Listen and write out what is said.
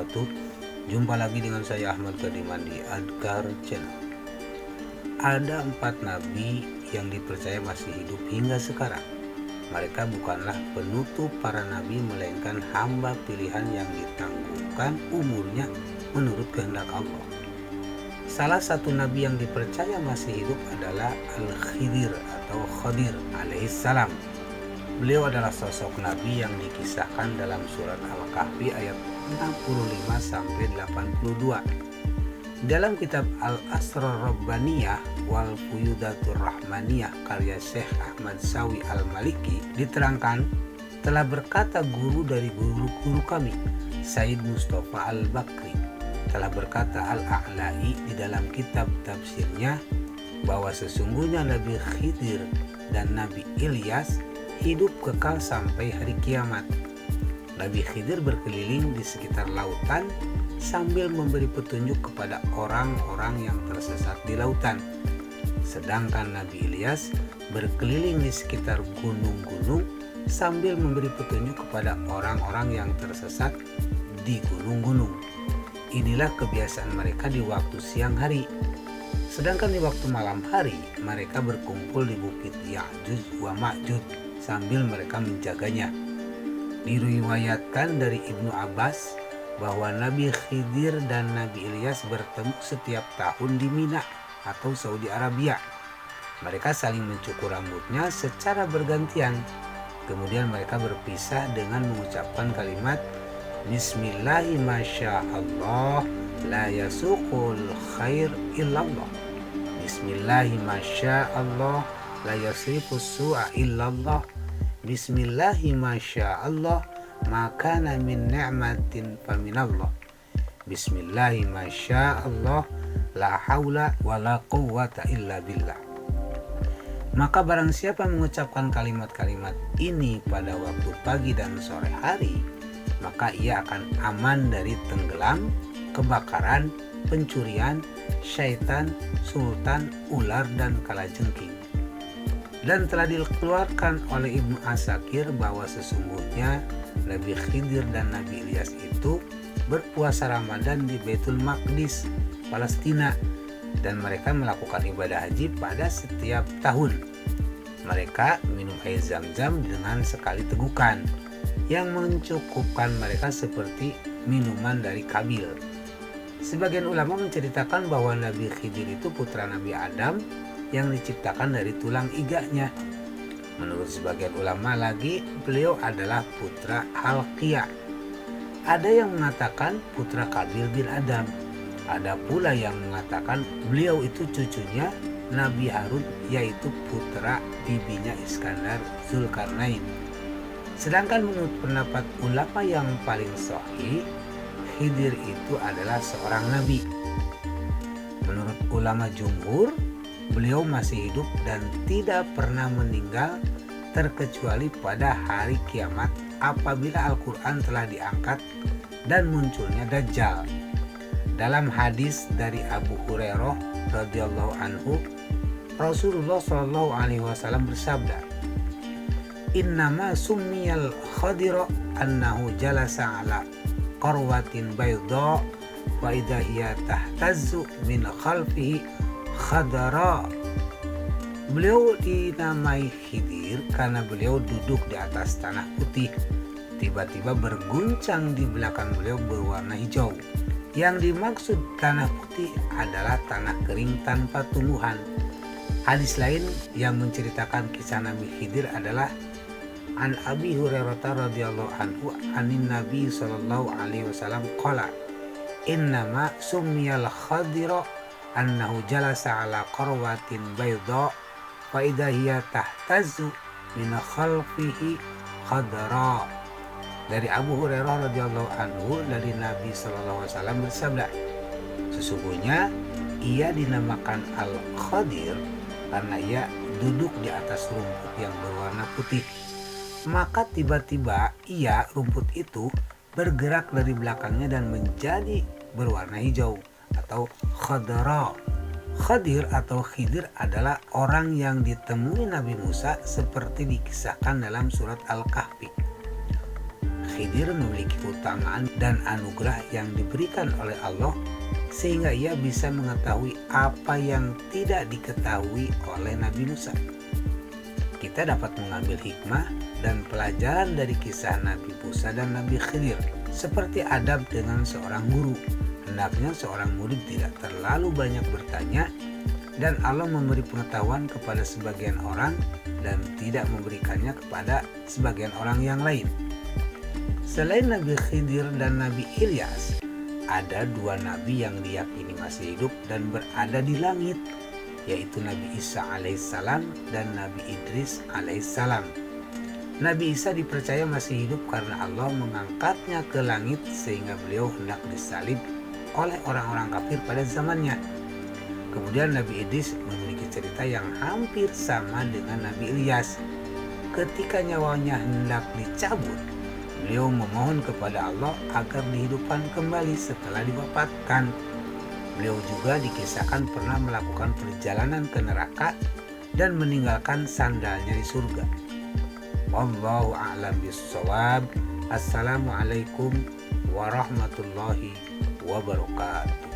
wabarakatuh. Jumpa lagi dengan saya Ahmad Kadiman di Adkar Channel. Ada 4 nabi yang dipercaya masih hidup hingga sekarang. Mereka bukanlah penutup para nabi, melainkan hamba pilihan yang ditangguhkan umurnya menurut kehendak Allah. Salah satu nabi yang dipercaya masih hidup adalah Al-Khidir atau Khadir alaihissalam. Beliau adalah sosok nabi yang dikisahkan dalam surat Al-Kahfi ayat 65-82. Dalam kitab Al-Asrar Rabbaniyah wal Fuyudatur Rahmaniyah karya Syekh Ahmad Sawi Al-Maliki diterangkan, telah berkata guru dari guru-guru kami, Said Mustafa Al-Bakri, telah berkata Al-A'lai di dalam kitab tafsirnya bahwa sesungguhnya Nabi Khidir dan Nabi Ilyas hidup kekal sampai hari kiamat. Nabi Khidir berkeliling di sekitar lautan sambil memberi petunjuk kepada orang-orang yang tersesat di lautan. Sedangkan Nabi Ilyas berkeliling di sekitar gunung-gunung sambil memberi petunjuk kepada orang-orang yang tersesat di gunung-gunung. Inilah kebiasaan mereka di waktu siang hari. Sedangkan di waktu malam hari, mereka berkumpul di bukit Ya'juj wa Ma'juj sambil mereka menjaganya. Diriwayatkan dari Ibnu Abbas bahwa Nabi Khidir dan Nabi Ilyas bertemu setiap tahun di Mina atau Saudi Arabia. Mereka saling mencukur rambutnya secara bergantian. Kemudian mereka berpisah dengan mengucapkan kalimat Bismillahi masyaallah la yasuqul khair illallah. Bismillahi masyaallah la yasrifus su'a illallah. Bismillahi masyaallah makana min ni'matin faminallah. Bismillahi masyaallah la haula wa la quwwata illa billah. Maka barang siapa mengucapkan kalimat-kalimat ini pada waktu pagi dan sore hari, maka ia akan aman dari tenggelam, kebakaran, pencurian, syaitan, sultan, ular, dan kalajengking. Dan telah dikeluarkan oleh Ibnu Asakir bahwa sesungguhnya Nabi Khidir dan Nabi Ilyas itu berpuasa Ramadan di Baitul Maqdis, Palestina, dan mereka melakukan ibadah haji pada setiap tahun. Mereka minum air zam-zam dengan sekali tegukan yang mencukupkan mereka seperti minuman dari Kabil. Sebagian ulama menceritakan bahwa Nabi Khidir itu putra Nabi Adam yang diciptakan dari tulang iganya. Menurut sebagian ulama lagi, beliau adalah putra Halqiyah. Ada yang mengatakan putra Kabil bin Adam. Ada pula yang mengatakan beliau itu cucunya Nabi Harun, yaitu putra bibinya Iskandar Zulkarnain. Sedangkan menurut pendapat ulama yang paling sahih, Khidir itu adalah seorang nabi. Menurut ulama jumhur, beliau masih hidup dan tidak pernah meninggal terkecuali pada hari kiamat apabila Al-Quran telah diangkat dan munculnya Dajjal. Dalam hadis dari Abu Hurairah radhiyallahu anhu, Rasulullah shallallahu alaihi wasallam bersabda, Innama summiyal khadira annahu jalasa ala qarwatin bayda wa idha hiya tahtazzu min khalfihi khadara. Beliau dinamai Khidir karena beliau duduk di atas tanah putih. Tiba-tiba berguncang di belakang beliau berwarna hijau. Yang dimaksud tanah putih adalah tanah kering tanpa tumbuhan. Hadis lain yang menceritakan kisah Nabi Khidir adalah An Abi Hurairah radhiyallahu anhu anin Nabi sallallahu alaihi wasallam qala innama summiyal khadira annahu jalasa ala qarwatin bayda wa idha hiya tahtazzu min khalfihi khadra. Dari Abu Hurairah radhiyallahu anhu dari Nabi sallallahu alaihi wasallam bersabda, sesungguhnya ia dinamakan Al-Khadir karena ia duduk di atas rumput yang berwarna putih. Maka tiba-tiba rumput itu bergerak dari belakangnya dan menjadi berwarna hijau atau khadra. Khadir atau Khidir adalah orang yang ditemui Nabi Musa seperti dikisahkan dalam surat Al-Kahfi. Khidir memiliki keutamaan dan anugerah yang diberikan oleh Allah sehingga ia bisa mengetahui apa yang tidak diketahui oleh Nabi Musa. Kita dapat mengambil hikmah dan pelajaran dari kisah Nabi Musa dan Nabi Khidir. Seperti adab dengan seorang guru, hendaknya seorang murid tidak terlalu banyak bertanya dan Allah memberi pengetahuan kepada sebagian orang dan tidak memberikannya kepada sebagian orang yang lain. Selain Nabi Khidir dan Nabi Ilyas, ada dua nabi yang diyakini masih hidup dan berada di langit, yaitu Nabi Isa alaihissalam dan Nabi Idris alaihissalam. Nabi Isa dipercaya masih hidup karena Allah mengangkatnya ke langit sehingga beliau hendak disalib oleh orang-orang kafir pada zamannya. Kemudian Nabi Idris memiliki cerita yang hampir sama dengan Nabi Ilyas. Ketika nyawanya hendak dicabut, beliau memohon kepada Allah agar dihidupkan kembali setelah diwafatkan. Beliau juga dikisahkan pernah melakukan perjalanan ke neraka dan meninggalkan sandalnya di surga. Wallahu a'lam bishawab. Assalamualaikum warahmatullahi wabarakatuh.